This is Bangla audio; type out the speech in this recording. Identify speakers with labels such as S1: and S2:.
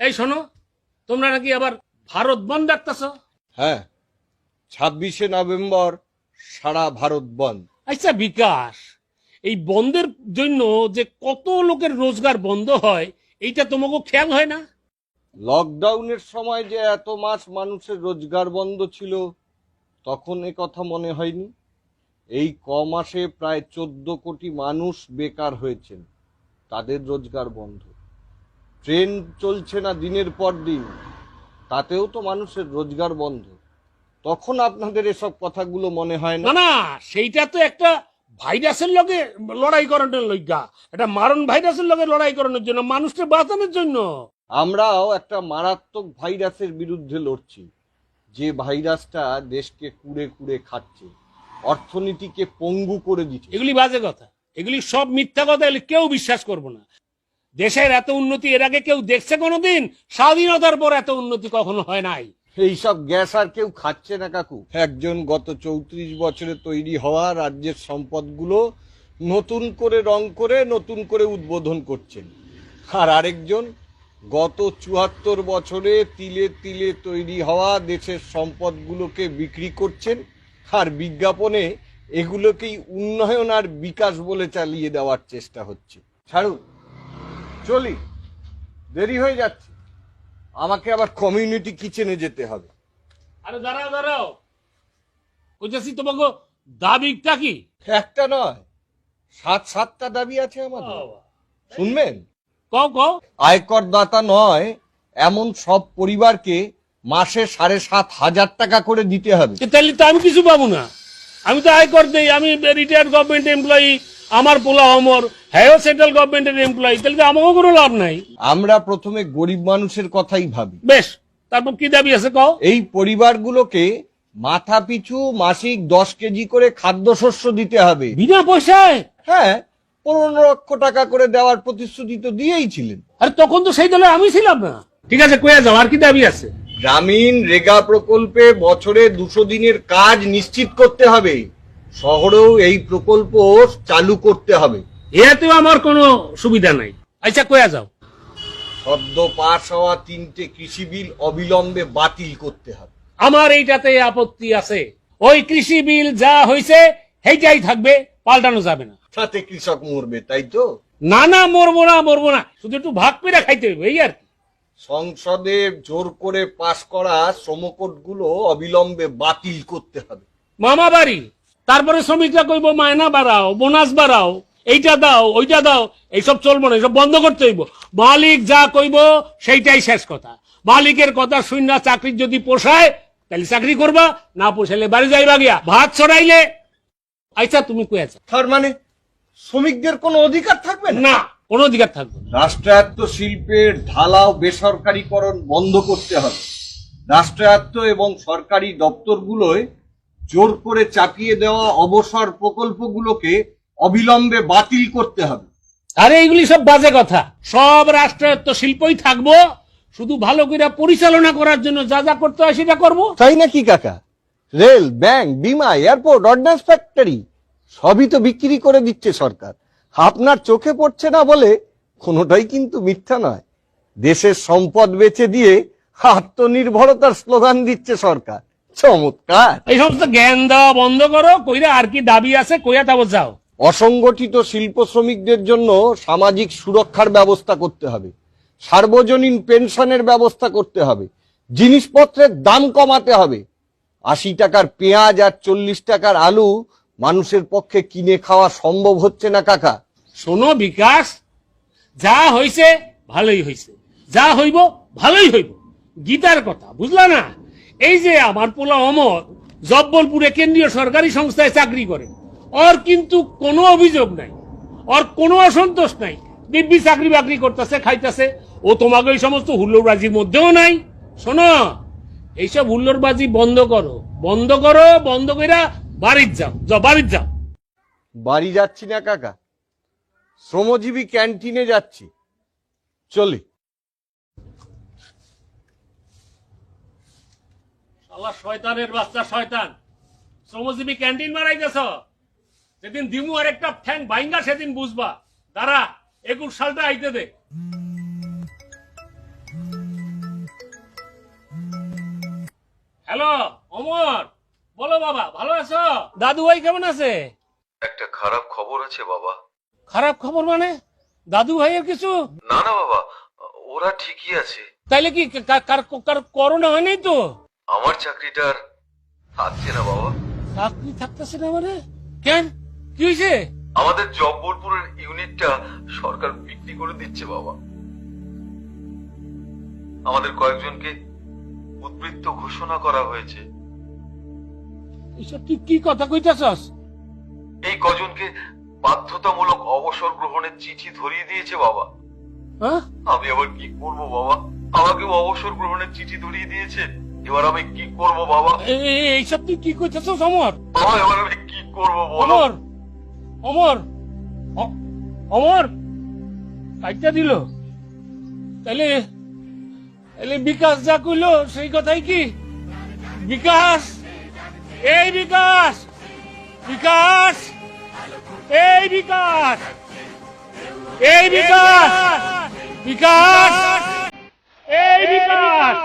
S1: এই শোনো, তোমরা নাকি আবার ভারত বন্ধ ডাকতেছ?
S2: হ্যাঁ, 26শে নভেম্বর সারা ভারত বন্ধ।
S1: আচ্ছা বিকাশ, এই বন্ধের জন্য যে কত লোকের রোজগার বন্ধ হয় এইটা তোমাকে খেয়াল হয় না?
S2: লকডাউনের সময় যে এত মাস মানুষের রোজগার বন্ধ ছিল, তখন এ কথা মনে হয়নি? এই মাসে প্রায় 14 কোটি মানুষ বেকার হয়েছেন, তাদের রোজগার বন্ধ। ট্রেন চলছে না দিনের পর দিন, তাতেও তো মানুষের রোজগার বন্ধ। তখন আপনাদের এসব কথাগুলো মনে হয় না?
S1: না না, সেইটা তো একটা ভাইরাসের লগে লড়াই করানোর লইগা, একটা মারণ ভাইরাসের লগে লড়াই করানোর জন্য, মানুষকে বাঁচানোর জন্য।
S2: আমরাও একটা মারাত্মক ভাইরাসের বিরুদ্ধে লড়ছি, যে ভাইরাসটা দেশকে কুড়ে কুড়ে খাচ্ছে, অর্থনীতিকে পঙ্গু করে দিচ্ছে।
S1: এগুলি বাজে কথা, এগুলি সব মিথ্যা কথা, এগুলি কেউ বিশ্বাস করবো না। দেশের এত উন্নতি এর আগে কেউ দেখছে কোনোদিন? স্বাধীনতার পর এত উন্নতি কখনো হয় নাই।
S2: এইসব গ্যাস আর কেউ খাচ্ছে না কাকু। একজন গত 34 বছরে তৈরি হওয়া রাজ্যের সম্পদগুলো নতুন করে রং করে নতুন করে উদ্বোধন করছেন, আর আরেকজন গত 74 বছরে তিলে তিলে তৈরি হওয়া দেশের সম্পদগুলোকে বিক্রি করছেন, আর বিজ্ঞাপনে এগুলোকেই উন্নয়ন আর বিকাশ বলে চালিয়ে দেওয়ার চেষ্টা হচ্ছে। ছাড়ুন, চলি, দেরি হয়ে যাচ্ছে, আমাকে আবার কমিউনিটি কিচেনে যেতে হবে।
S1: আরে দাঁড়াও দাঁড়াও, বলছি তোমাকে দাবিটা কি?
S2: একটা নয়, 7টা দাবি আছে আমাদের, শুনবেন?
S1: কও কও।
S2: আয়কর দাতা নয় এমন সব পরিবারকে মাসে 7,500 টাকা করে দিতে হবে।
S1: তাহলে তো আমি কিছু পাবো না, আমি তো আয়কর দেই, আমি রিটায়ার্ড গভর্নমেন্ট এমপ্লয়ি, আমার পোলা অমর, হ্যাঁ সেন্ট্রাল গভর্নমেন্টের এমপ্লয়ি, তাহলে তো আমাকেও কোনো লাভ নাই।
S2: আমরা প্রথমে গরিব মানুষের কথাই ভাবি।
S1: বেশ, তারপর কি দাবি আছে কও।
S2: এই পরিবারগুলোকে মাথা পিছু মাসিক 10 কেজি করে খাদ্যশস্য দিতে হবে,
S1: বিনা পয়সায়।
S2: হ্যাঁ, 15 লক্ষ টাকা করে দেওয়ার প্রতিশ্রুতি তো দিয়েইছিলেন।
S1: আর তখন তো সেই দলে আমি ছিলাম না। ঠিক আছে, কয়ে যাও, আর কি দাবি আছে?
S2: গ্রামীণ রেগা প্রকল্পে বছরে 200 দিনের কাজ নিশ্চিত করতে হবে, শহরেও এই প্রকল্প চালু করতে হবে।
S1: এতেও আমার কোনো সুবিধা নাই। আচ্ছা কয়ে যাও।
S2: সদ্য পাশ হওয়া 3টে কৃষি বিল অবিলম্বে বাতিল করতে হবে।
S1: আমার এইটাতে আপত্তি আছে, ওই কৃষি বিল যা হয়েছে সেইটাই থাকবে, পাল্টানো যাবে না।
S2: তাতে কৃষক মরবে, তাই তো?
S1: না না, মরবো না মরবো না, শুধু একটু ভাগ পেরে খাইতে হবে, এই আর কি।
S2: সংসদে জোর করে পাশ করা শ্রমকোটগুলো অবিলম্বে বাতিল করতে হবে।
S1: মামা বাড়ি, তারপরে শ্রমিকরা কইব মায়না বাড়াও, বোনাস বাড়াও, এইটা দাও ওইটা দাও, এইসব চলবো না, এইসব বন্ধ করতে হইব। মালিক যা কইব সেইটাই শেষ কথা। মালিকের কথা শুন না, চাকরির যদি পোষায় তাহলে চাকরি করবা, না পোষাইলে বাড়ি যাইবা গিয়া, ভাত ছড়াইলে। আচ্ছা তুমি কয়ে আছো,
S2: তার মানে শ্রমিকদের কোনো অধিকার থাকবে না?
S1: না, কোনো অধিকার থাকবে না।
S2: রাষ্ট্রায়ত্ত শিল্পের ঢালাও বেসরকারীকরণ বন্ধ করতে হবে। রাষ্ট্রায়ত্ত এবং সরকারি দপ্তরগুলোয় জোর করে চাপিয়ে দেওয়া অবসর প্রকল্পগুলোকে অবিলম্বে বাতিল করতে হবে।
S1: আরে এইগুলি সব বাজে কথা, সব রাষ্ট্রায়ত্ত শিল্পই থাকবো, শুধু ভালো করে পরিচালনা করার জন্য যা যা করতে হয় সেটা করবো।
S2: তাই নাকি কাকা? রেল, ব্যাংক, বিমা, এয়ারপোর্ট, অর্ডিন্যান্স ফ্যাক্টরি সবই তো বিক্রি করে দিচ্ছে সরকার। আপনার চোখে পড়ছে না বলে কোনোটাই কিন্তু মিথ্যা নয়। দেশের সম্পদ বেচে দিয়ে আত্মনির্ভরতার স্লোগান দিচ্ছে সরকার। চমৎকার।
S1: এই সমস্ত জ্ঞান দেওয়া বন্ধ করো, কইরা আর কি দাবি আছে কইয়া তাও যাও।
S2: অসংগঠিত শিল্প শ্রমিকদের জন্য সামাজিক সুরক্ষার ব্যবস্থা করতে হবে, সার্বজনীন পেনশনের ব্যবস্থা করতে হবে, জিনিসপত্রের দাম কমাতে হবে। 80 টাকার পেঁয়াজ আর 40 টাকার আলু মানুষের পক্ষে কিনে খাওয়া সম্ভব হচ্ছে না কাকা।
S1: শোনো বিকাশ, যা হইছে ভালোই হইছে, যা হইব ভালোই হইব, গীতার কথা বুঝলা না? এই যে আমার পোলা অমর জব্বলপুরে কেন্দ্রীয় সরকারি সংস্থায় চাকরি করে, ওর কিন্তু কোনো অভিযোগ নাই, ওর কোনো অসন্তোষ নাই, দিব্যি চাকরি বাকরি করতেছে, খাইতেছে। ও তোমাকে এই সমস্ত হুল্লোড়বাজির মধ্যেও নাই। শোনো, এইসব হুল্লোড়বাজি বন্ধ করো, বন্ধ করো, বন্ধ কইরা বাড়ির যাও, যাও বাড়ির যাও।
S2: বাড়ি যাচ্ছি না কাকা, শ্রমজীবী ক্যান্টিনে যাচ্ছি, চলি।
S1: শালা শয়তানের বাচ্চা শয়তান, শ্রমজীবী ক্যান্টিন বানাইতেছ, যেদিন দিমু আর একটা ঠ্যাং ভাইঙ্গা সেদিন বুঝবা। দাঁড়া, 21 সালটা আইতে দে। হ্যালো অমর, বলো বাবা, ভালো আছো? দাদু ভাই কেমন আছে?
S3: একটা খারাপ খবর আছে বাবা।
S1: খারাপ খবর মানে? দাদু ভাইয়ের কিছু?
S3: না না বাবা, ওরা ঠিকই আছে।
S1: তাইলে কি কার করোনা হয় নাই তো?
S3: আমার চাকরিটা আর থাকছে না বাবা।
S1: চাকরি থাকতেছে না মানে? কেন, কি হয়েছে?
S3: আমাদের জব্বলপুরের ইউনিটটা সরকার বিক্রি করে দিচ্ছে বাবা। আমাদের কয়েকজনকে উদ্বৃত্ত ঘোষণা করা হয়েছে।
S1: এসব তুই কি কথা কইতাছস?
S3: এই কজনকে বাধ্যতামূলক অবসর গ্রহণের চিঠি ধরিয়ে দিয়েছে বাবা।
S1: হ্যাঁ,
S3: আমি আবার কি করব বাবা? আমাকেও অবসর গ্রহণের চিঠি ধরিয়ে দিয়েছে। এবার আমি কি করব বাবা?
S1: এইসব তুই কি কইতাছস অমর?
S3: বাবা এবার আমি কি করব বলো?
S1: অমর, অমর, অমর কাইটা দিল। তাইলে তাইলে বিকাশ যা কইলো সেই কথাই কি? বিকাশ, এই বিকাশ, বিকাশ, এই বিকাশ, এই বিকাশ, বিকাশ, এই বিকাশ।